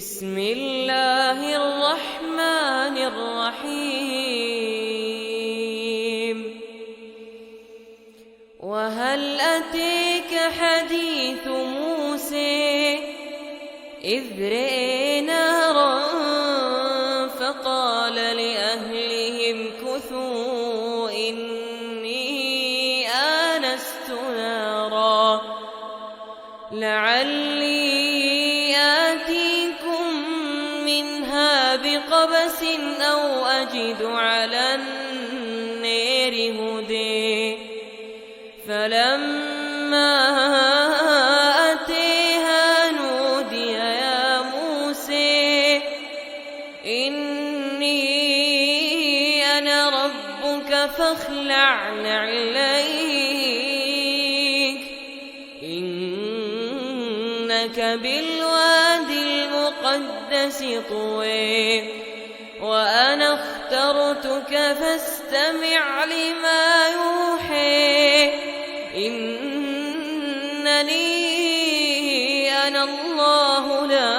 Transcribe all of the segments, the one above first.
بسم الله الرحمن الرحيم. وهل أتيك حديث موسى إذ رأى نارا فقال لأهلهم كثوا إني آنست نارا لعلي آتيكم منها بقبس أو أجد على النار هدى. فلما أتيها نودي يا موسى إني أنا ربك فاخلع نعليك إنك بالوادي المقدس طوى وأنا اخترتك فاستمع لما يوحى إنني أنا الله لا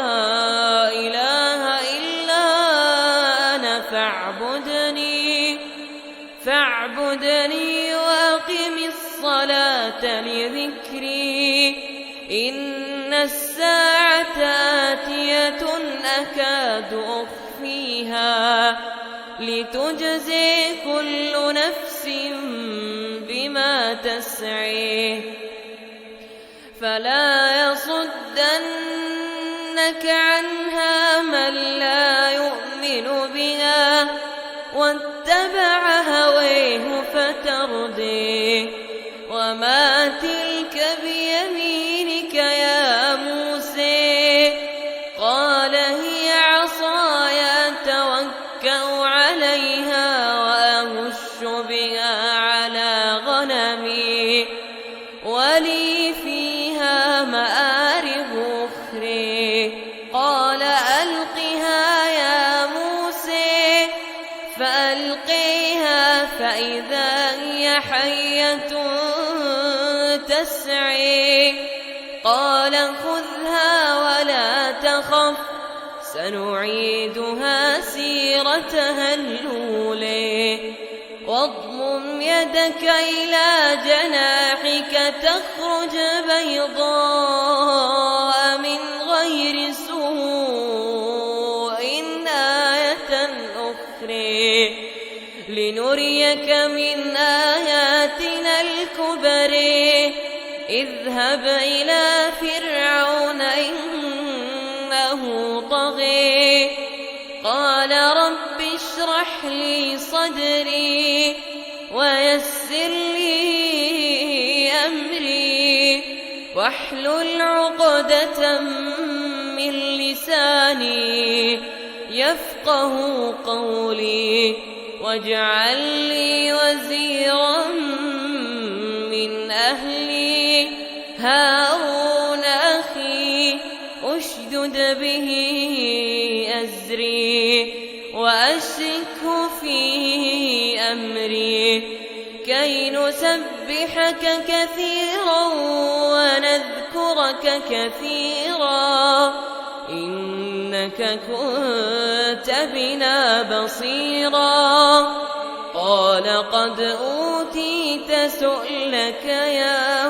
إله إلا أنا فاعبدني وأقم الصلاة لذكري إن الساعة آتية أكاد أخفيها لتجزي كل نفس بما تسعي فلا يصدنك عنها من لا يؤمن بها واتبع هويه فتردي. وما تلك بيمينك يا موسى قال هي عصاي أتوكأ عليها وأهش بها على غنمي ولي فيها مآرب أخرى. قال ألقها يا موسى فألقيها فإذا هي حية تسعى. قال خذها ولا تخف سنعيدها سيرتها الأولى واضمم يدك إلى جناحك تخرج بيضاء من غير سوء آية أخرى لنريك من آياتنا الكبر. اذهب إلى فرعون إنه طغى قال رب اشرح لي صدري ويسر لي أمري واحلل عقدة من لساني يفقه قولي واجعل لي وزيرا من أهلي هارون أخي أشدد به أزري وأشركه في أمري كي نسبحك كثيرا ونذكرك كثيرا إنك كنت بنا بصيرا. قال قد أوتيت سؤلك يا